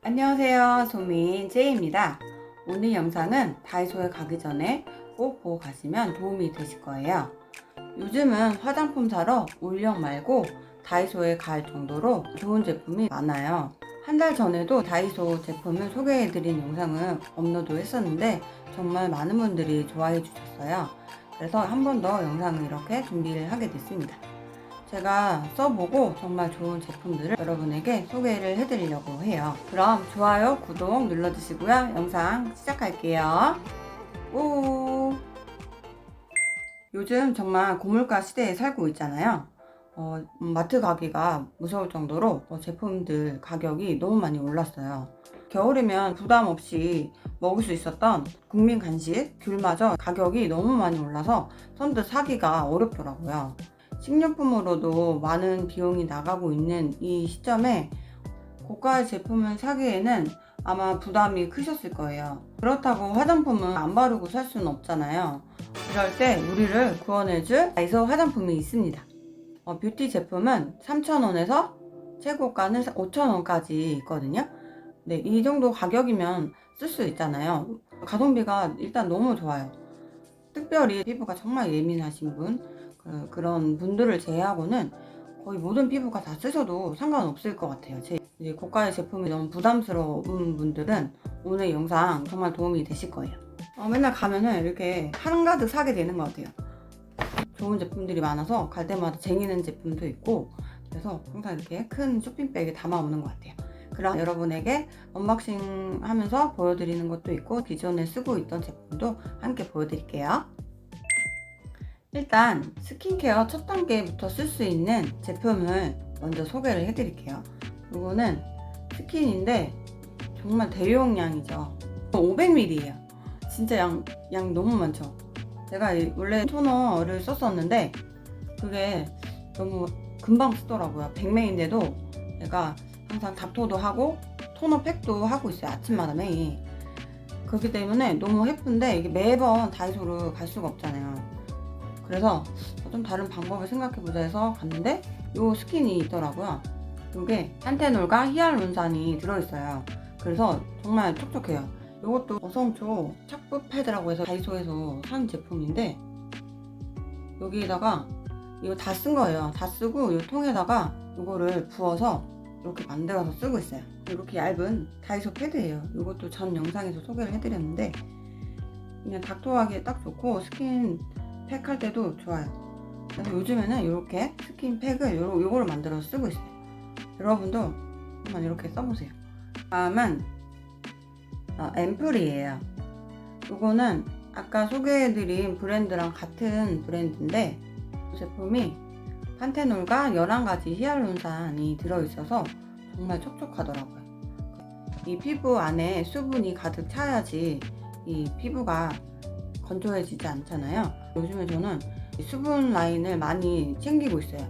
안녕하세요, 소민제이입니다. 오늘 영상은 다이소에 가기 전에 꼭 보고 가시면 도움이 되실 거예요. 요즘은 화장품 사러 올영 말고 다이소에 갈 정도로 좋은 제품이 많아요. 한 달 전에도 다이소 제품을 소개해드린 영상을 업로드 했었는데 정말 많은 분들이 좋아해 주셨어요. 그래서 한 번 더 영상을 이렇게 준비를 하게 됐습니다. 제가 써보고 정말 좋은 제품들을 여러분에게 소개를 해드리려고 해요. 그럼 좋아요, 구독 눌러주시고요. 영상 시작할게요. 오! 요즘 정말 고물가 시대에 살고 있잖아요. 마트 가기가 무서울 정도로 제품들 가격이 너무 많이 올랐어요. 겨울이면 부담 없이 먹을 수 있었던 국민 간식 귤마저 가격이 너무 많이 올라서 선뜻 사기가 어렵더라고요. 식료품으로도 많은 비용이 나가고 있는 이 시점에 고가의 제품을 사기에는 아마 부담이 크셨을 거예요. 그렇다고 화장품은 안 바르고 살 수는 없잖아요. 이럴 때 우리를 구원해줄 다이소 화장품이 있습니다. 뷰티 제품은 3,000원에서 최고가는 5,000원까지 있거든요. 네, 이 정도 가격이면 쓸 수 있잖아요. 가성비가 일단 너무 좋아요. 특별히 피부가 정말 예민하신 분, 그런 분들을 제외하고는 거의 모든 피부가 다 쓰셔도 상관없을 것 같아요. 이제 고가의 제품이 너무 부담스러운 분들은 오늘 영상 정말 도움이 되실 거예요. 맨날 가면은 이렇게 한가득 사게 되는 것 같아요. 좋은 제품들이 많아서 갈 때마다 쟁이는 제품도 있고, 그래서 항상 이렇게 큰 쇼핑백에 담아오는 것 같아요. 그럼 여러분에게 언박싱 하면서 보여드리는 것도 있고, 기존에 쓰고 있던 제품도 함께 보여드릴게요. 일단 스킨케어 첫 단계부터 쓸 수 있는 제품을 먼저 소개를 해드릴게요. 이거는 스킨인데 정말 대용량이죠. 500ml예요. 진짜 양 너무 많죠. 제가 원래 토너를 썼었는데 그게 너무 금방 쓰더라고요. 100ml인데도 제가 항상 답토도 하고 토너 팩도 하고 있어요. 아침마다 매일. 그렇기 때문에 너무 예쁜데 이게 매번 다이소를 갈 수가 없잖아요. 그래서 좀 다른 방법을 생각해보자 해서 갔는데 요 스킨이 있더라고요. 이게 판테놀과 히알루론산이 들어있어요. 그래서 정말 촉촉해요. 이것도 어성초 착부 패드라고 해서 다이소에서 산 제품인데 여기에다가 이거 다 쓴 거예요. 다 쓰고 이 통에다가 이거를 부어서 이렇게 만들어서 쓰고 있어요. 이렇게 얇은 다이소 패드예요. 이것도 전 영상에서 소개를 해드렸는데 그냥 닥터하기에 딱 좋고 스킨 팩 할 때도 좋아요. 그래서 요즘에는 이렇게 스킨팩을 요거를 만들어서 쓰고 있어요. 여러분도 한번 이렇게 써보세요. 다음은 앰플이에요. 요거는 아까 소개해드린 브랜드랑 같은 브랜드인데 이 제품이 판테놀과 11가지 히알루론산이 들어있어서 정말 촉촉하더라고요. 이 피부 안에 수분이 가득 차야지 이 피부가 건조해지지 않잖아요. 요즘에 저는 수분 라인을 많이 챙기고 있어요.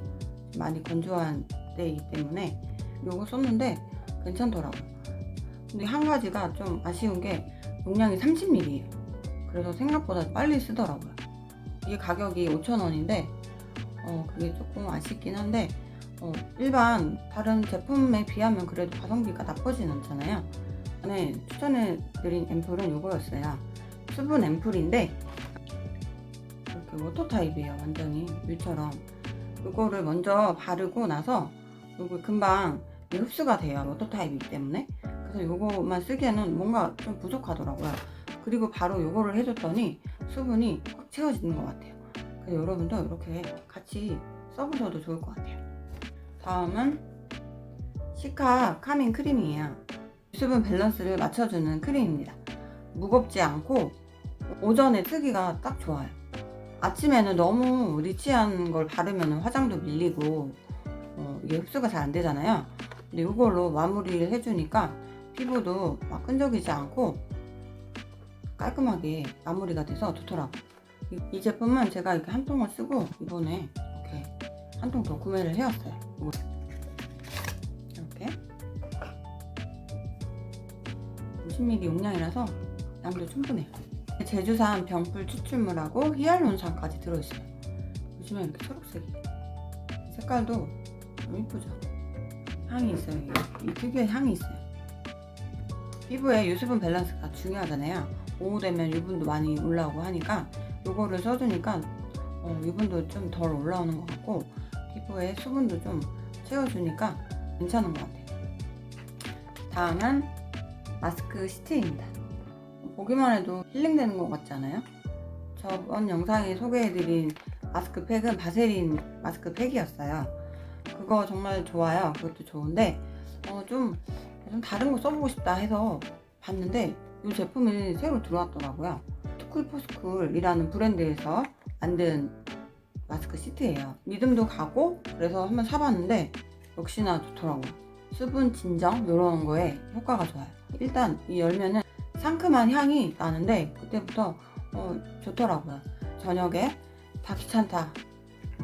많이 건조한 때이기 때문에 이거 썼는데 괜찮더라고요. 근데 한 가지가 좀 아쉬운 게 용량이 30ml예요. 그래서 생각보다 빨리 쓰더라고요. 이게 가격이 5,000원인데 그게 조금 아쉽긴 한데 일반 다른 제품에 비하면 그래도 가성비가 나쁘진 않잖아요. 전에 추천해드린 앰플은 이거였어요. 수분 앰플인데 이렇게 워터 타입이에요. 완전히 물처럼. 이거를 먼저 바르고 나서 이거 금방 흡수가 돼요. 워터 타입이기 때문에. 그래서 이거만 쓰기에는 뭔가 좀 부족하더라고요. 그리고 바로 이거를 해줬더니 수분이 꽉 채워지는 것 같아요. 그래서 여러분도 이렇게 같이 써보셔도 좋을 것 같아요. 다음은 시카 카밍 크림이에요. 수분 밸런스를 맞춰주는 크림입니다. 무겁지 않고 오전에 쓰기가 딱 좋아요. 아침에는 너무 리치한 걸 바르면 화장도 밀리고 이게 흡수가 잘 안 되잖아요. 근데 이걸로 마무리를 해주니까 피부도 막 끈적이지 않고 깔끔하게 마무리가 돼서 좋더라고요. 이 제품은 제가 이렇게 한 통을 쓰고 이번에 이렇게 한 통 더 구매를 해왔어요. 이렇게 50ml 용량이라서 양도 충분해요. 제주산 병풀 추출물하고 히알루론산까지 들어있어요. 보시면 이렇게 초록색이 색깔도 너무 이쁘죠? 향이 있어요. 이 특유의 향이 있어요. 피부에 유수분 밸런스가 중요하잖아요. 오후 되면 유분도 많이 올라오고 하니까 요거를 써주니까 유분도 좀 덜 올라오는 것 같고 피부에 수분도 좀 채워주니까 괜찮은 것 같아요. 다음은 마스크 시트입니다. 보기만 해도 힐링되는 것 같지 않아요? 저번 영상에 소개해드린 마스크팩은 바세린 마스크팩이었어요. 그거 정말 좋아요. 그것도 좋은데 좀 다른 거 써보고 싶다 해서 봤는데 이 제품이 새로 들어왔더라고요. 투쿨포스쿨이라는 브랜드에서 만든 마스크 시트예요. 믿음도 가고 그래서 한번 사봤는데 역시나 좋더라고요. 수분 진정 이런 거에 효과가 좋아요. 일단 이 열면은 상큼한 향이 나는데 그때부터 좋더라고요. 저녁에 다 귀찮다,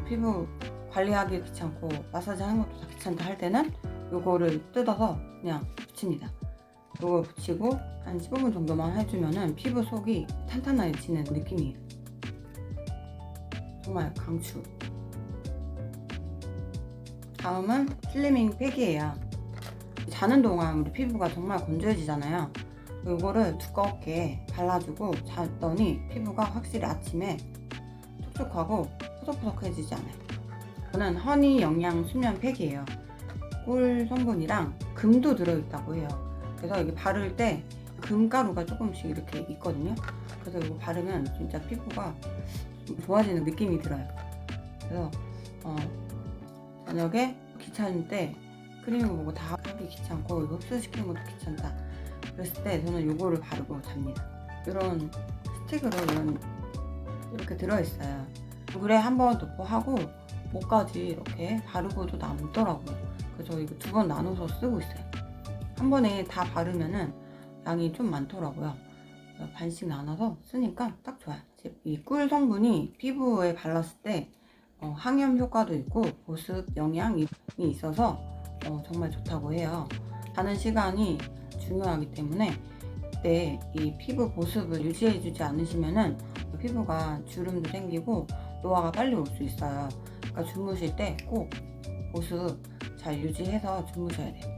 피부 관리하기 귀찮고 마사지 하는 것도 다 귀찮다 할 때는 요거를 뜯어서 그냥 붙입니다. 요거 붙이고 한 15분 정도만 해주면은 피부 속이 탄탄해지는 느낌이에요. 정말 강추. 다음은 슬리밍 팩이에요. 자는 동안 우리 피부가 정말 건조해지잖아요. 요거를 두껍게 발라주고 잤더니 피부가 확실히 아침에 촉촉하고 푸석푸석해지지 않아요. 저는 허니 영양 수면 팩이에요. 꿀 성분이랑 금도 들어있다고 해요. 그래서 이게 바를 때 금가루가 조금씩 이렇게 있거든요. 그래서 이거 바르면 진짜 피부가 좀 좋아지는 느낌이 들어요. 그래서 저녁에 귀찮을 때 크림을 보고 다 하기 귀찮고 이거 흡수시키는 것도 귀찮다 그랬을 때 저는 이거를 바르고 잡니다. 이런 스틱으로 이렇게 들어있어요. 물에 한번 도포하고 목까지 이렇게 바르고도 남더라고요. 그래서 이거 2번 나눠서 쓰고 있어요. 한 번에 다 바르면은 양이 좀 많더라고요. 반씩 나눠서 쓰니까 딱 좋아요. 이 꿀 성분이 피부에 발랐을 때 항염 효과도 있고 보습 영양이 있어서 정말 좋다고 해요. 자는 시간이 중요하기 때문에 그때 이 피부 보습을 유지해주지 않으시면은 피부가 주름도 생기고 노화가 빨리 올 수 있어요. 그러니까 주무실 때 꼭 보습 잘 유지해서 주무셔야 돼요.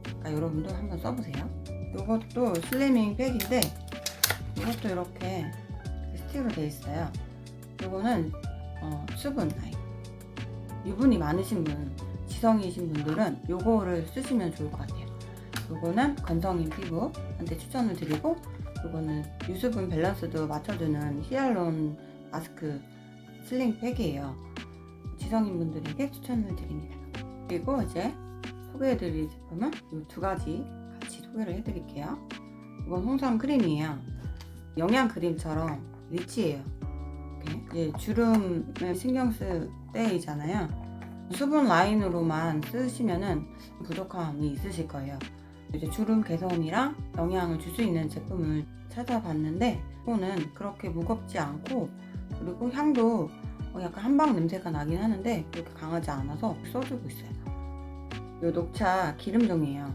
그러니까 여러분도 한번 써보세요. 이것도 슬리밍 팩인데 이것도 이렇게 스틱으로 되어 있어요. 이거는 수분 라인. 유분이 많으신 분, 지성이신 분들은 요거를 쓰시면 좋을 것 같아요. 요거는 건성인 피부한테 추천을 드리고, 요거는 유수분 밸런스도 맞춰주는 히알론 마스크 슬링 팩이에요. 지성인 분들에게 추천을 드립니다. 그리고 이제 소개해드릴 제품은 이 2가지 같이 소개를 해드릴게요. 이건 홍삼 크림이에요. 영양 크림처럼 리치예요. 이제 주름을 신경 쓸 때이잖아요. 수분 라인으로만 쓰시면은 부족함이 있으실 거예요. 이제 주름 개선이랑 영양을 줄 수 있는 제품을 찾아봤는데 이거는 그렇게 무겁지 않고 그리고 향도 약간 한방 냄새가 나긴 하는데 그렇게 강하지 않아서 써주고 있어요. 이 녹차 기름종이에요.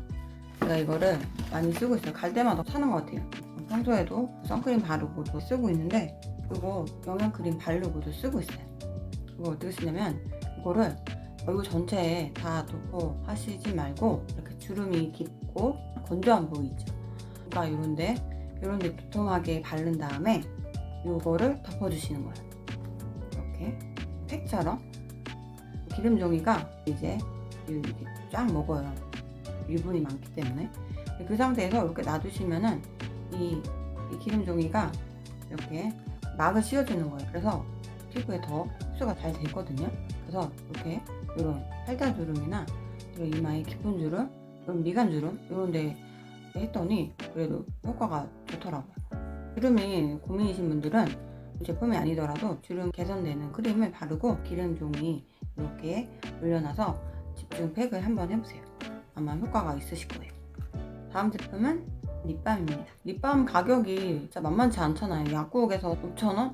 제가 이거를 많이 쓰고 있어요. 갈 때마다 사는 것 같아요. 평소에도 선크림 바르고도 쓰고 있는데 이거 영양크림 바르고도 쓰고 있어요. 이거 어떻게 쓰냐면 이거를 얼굴 전체에 다 도포하시지 말고 이렇게 주름이 깊고 건조한 부위 있죠. 그러니까 이런데 두툼하게 바른 다음에 이거를 덮어주시는 거예요. 이렇게 팩처럼. 기름종이가 이제 이렇게 쫙 먹어요. 유분이 많기 때문에. 그 상태에서 이렇게 놔두시면은 이 기름종이가 이렇게 막을 씌워주는 거예요. 그래서 피부에 더 흡수가 잘 되거든요. 그래서 이렇게 이런 팔다주름이나 이런 이마에 깊은 주름, 이런 미간 주름 이런 데 했더니 그래도 효과가 좋더라고요. 주름이 고민이신 분들은 제품이 아니더라도 주름 개선되는 크림을 바르고 기름종이 이렇게 올려놔서 집중 팩을 한번 해보세요. 아마 효과가 있으실 거예요. 다음 제품은 립밤입니다. 립밤 가격이 진짜 만만치 않잖아요. 약국에서 5,000원?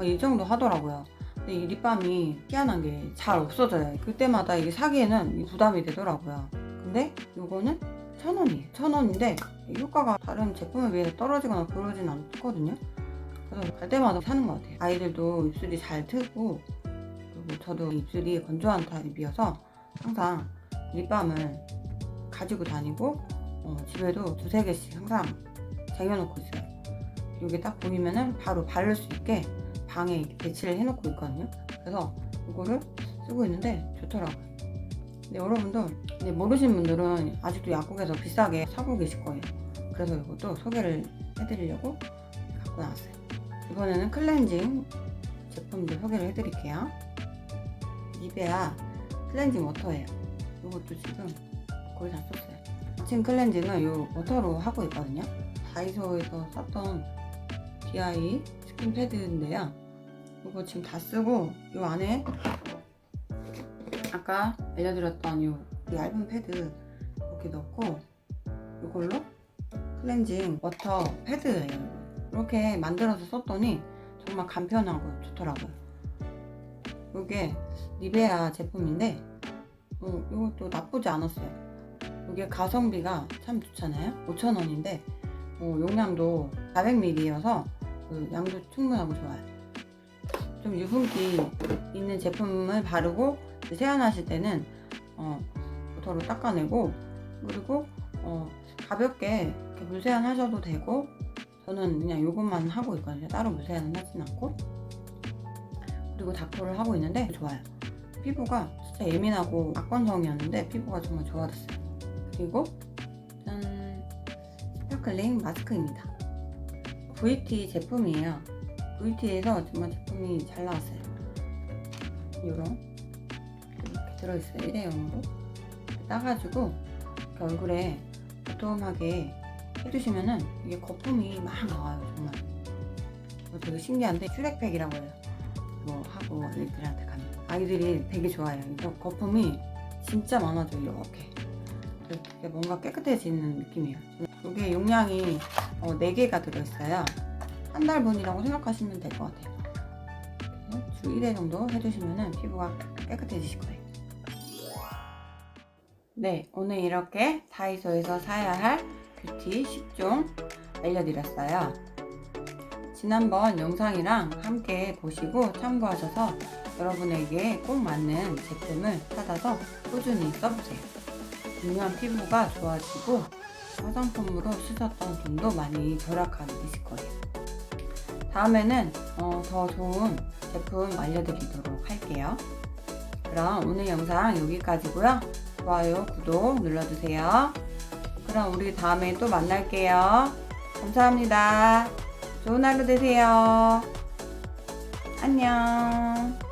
이 정도 하더라고요. 근데 이 립밤이 희한한 게 잘 없어져요. 그때마다 이게 사기에는 부담이 되더라고요. 근데 이거는 1,000원이에요. 1,000원인데 효과가 다른 제품에 비해서 떨어지거나 그러진 않거든요. 그래서 갈 때마다 사는 것 같아요. 아이들도 입술이 잘 트고 그리고 저도 입술이 건조한 타입이어서 항상 립밤을 가지고 다니고 집에도 두세 개씩 항상 쟁여놓고 있어요. 여기 딱 보이면은 바로 바를 수 있게 방에 이렇게 배치를 해놓고 있거든요. 그래서 이거를 쓰고 있는데 좋더라고요. 근데 여러분도 모르시는 분들은 아직도 약국에서 비싸게 사고 계실 거예요. 그래서 이것도 소개를 해드리려고 갖고 나왔어요. 이번에는 클렌징 제품들 소개를 해드릴게요. 니베아 클렌징 워터예요. 이것도 지금 거의 다 썼어요. 아침 클렌징은 이 워터로 하고 있거든요. 다이소에서 샀던 DI 스킨 패드인데요. 이거 지금 다 쓰고 이 안에 아까 알려드렸던 이 얇은 패드 이렇게 넣고 이걸로 클렌징 워터 패드예요. 이렇게 만들어서 썼더니 정말 간편하고 좋더라고요. 이게 니베아 제품인데 이것도 나쁘지 않았어요. 이게 가성비가 참 좋잖아요. 5,000원인데 용량도 400ml여서 양도 충분하고 좋아요. 좀 유분기 있는 제품을 바르고 세안하실 때는 워터로 닦아내고, 그리고 가볍게 이렇게 물세안 하셔도 되고, 저는 그냥 이것만 하고 있거든요. 따로 물세안은 하진 않고. 그리고 다크를 하고 있는데 좋아요. 피부가 진짜 예민하고 악건성이었는데 피부가 정말 좋아졌어요. 그리고 짠, 스파클링 마스크입니다. VT 제품이에요. VT에서 정말 제품이 잘 나왔어요. 이렇게 들어있어요. 일회용으로 따가지고 이렇게 얼굴에 도톰하게 해주시면은 이게 거품이 막 나와요. 정말 되게 신기한데 슈렉팩이라고 해요. 이거 하고 애들한테 가면 아이들이 되게 좋아해요. 이거 거품이 진짜 많아져요. 이렇게 뭔가 깨끗해지는 느낌이에요. 이게 용량이 4개가 들어있어요. 한 달분이라고 생각하시면 될 것 같아요. 주 1회 정도 해주시면 피부가 깨끗해지실 거예요. 네, 오늘 이렇게 다이소에서 사야 할 뷰티 10종 알려드렸어요. 지난번 영상이랑 함께 보시고 참고하셔서 여러분에게 꼭 맞는 제품을 찾아서 꾸준히 써보세요. 분명 피부가 좋아지고 화장품으로 쓰셨던 돈도 많이 절약하게 되실 거예요. 다음에는 더 좋은 제품 알려드리도록 할게요. 그럼 오늘 영상 여기까지고요. 좋아요, 구독 눌러주세요. 그럼 우리 다음에 또 만날게요. 감사합니다. 좋은 하루 되세요. 안녕.